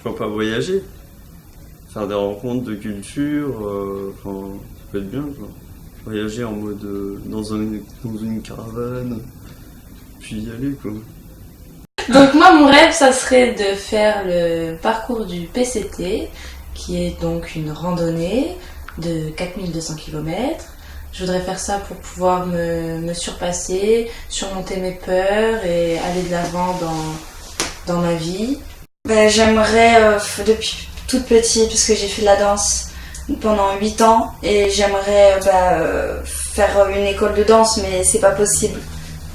pourquoi pas voyager, faire des rencontres de culture, ça peut être bien, quoi. Voyager en mode dans une caravane, puis y aller, quoi. Donc moi, mon rêve, ça serait de faire le parcours du PCT, qui est donc une randonnée de 4200 km. Je voudrais faire ça pour pouvoir me surpasser, surmonter mes peurs et aller de l'avant dans ma vie. J'aimerais, depuis toute petite, parce que j'ai fait de la danse pendant 8 ans, et j'aimerais faire une école de danse, mais c'est pas possible.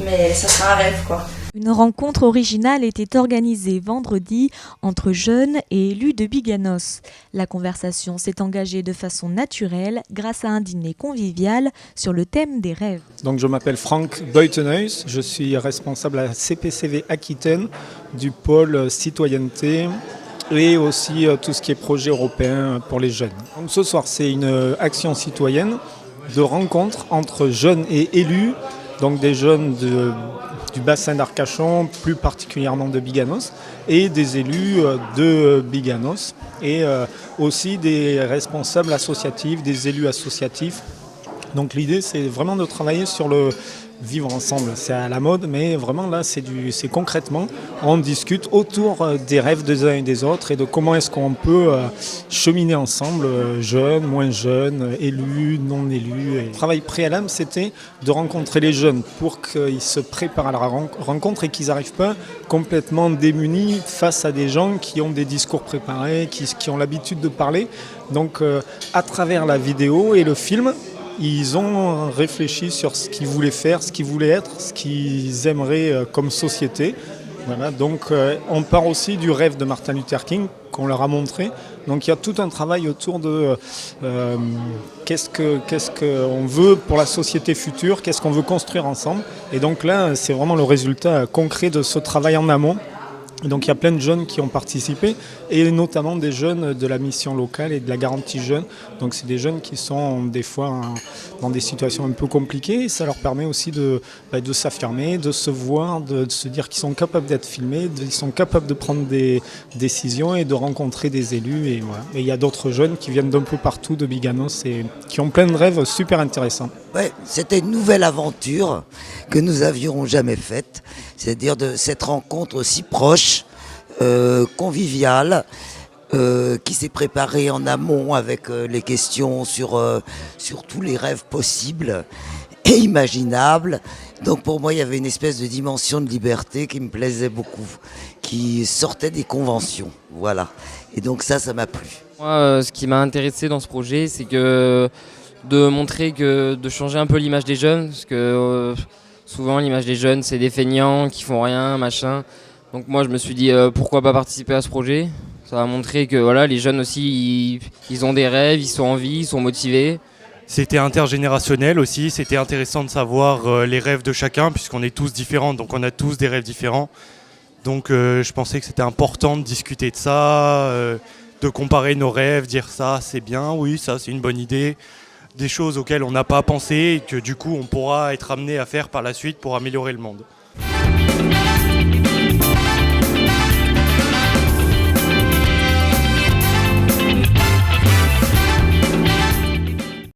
Mais ça serait un rêve, quoi. Une rencontre originale était organisée vendredi entre jeunes et élus de Biganos. La conversation s'est engagée de façon naturelle grâce à un dîner convivial sur le thème des rêves. Donc je m'appelle Franck Beutenhuis, je suis responsable à la CPCV Aquitaine du pôle citoyenneté et aussi tout ce qui est projet européen pour les jeunes. Donc ce soir c'est une action citoyenne de rencontre entre jeunes et élus, donc des jeunes du bassin d'Arcachon, plus particulièrement de Biganos, et des élus de Biganos, et aussi des responsables associatifs, des élus associatifs. Donc l'idée, c'est vraiment de travailler sur le vivre ensemble. C'est à la mode, mais vraiment là, c'est concrètement, on discute autour des rêves des uns et des autres et de comment est-ce qu'on peut cheminer ensemble, jeunes, moins jeunes, élus, non élus. Et le travail préalable, c'était de rencontrer les jeunes pour qu'ils se préparent à la rencontre et qu'ils n'arrivent pas complètement démunis face à des gens qui ont des discours préparés, qui ont l'habitude de parler. Donc à travers la vidéo et le film, ils ont réfléchi sur ce qu'ils voulaient faire, ce qu'ils voulaient être, ce qu'ils aimeraient comme société. Voilà, donc on part aussi du rêve de Martin Luther King qu'on leur a montré. Donc il y a tout un travail autour de qu'est-ce qu'on veut pour la société future, qu'est-ce qu'on veut construire ensemble. Et donc là, c'est vraiment le résultat concret de ce travail en amont. Donc il y a plein de jeunes qui ont participé, et notamment des jeunes de la mission locale et de la garantie jeunes. Donc c'est des jeunes qui sont des fois dans des situations un peu compliquées, et ça leur permet aussi de s'affirmer, de se voir, de se dire qu'ils sont capables d'être filmés, ils sont capables de prendre des décisions et de rencontrer des élus. Et voilà. Et il y a d'autres jeunes qui viennent d'un peu partout de Biganos et qui ont plein de rêves super intéressants. Ouais, c'était une nouvelle aventure que nous n'avions jamais faite, c'est-à-dire de cette rencontre aussi proche, conviviale, qui s'est préparée en amont avec les questions sur tous les rêves possibles et imaginables. Donc pour moi, il y avait une espèce de dimension de liberté qui me plaisait beaucoup, qui sortait des conventions. Voilà. Et donc ça m'a plu. Moi, ce qui m'a intéressé dans ce projet, c'est que de montrer de changer un peu l'image des jeunes, parce que souvent l'image des jeunes c'est des feignants qui font rien, machin. Donc moi je me suis dit pourquoi pas participer à ce projet. Ça va montrer que voilà, les jeunes aussi ils ont des rêves, ils sont en vie, ils sont motivés. C'était intergénérationnel aussi, c'était intéressant de savoir les rêves de chacun puisqu'on est tous différents, donc on a tous des rêves différents. Donc je pensais que c'était important de discuter de ça, de comparer nos rêves, dire ça c'est bien, oui ça c'est une bonne idée. Des choses auxquelles on n'a pas pensé et que du coup on pourra être amené à faire par la suite pour améliorer le monde.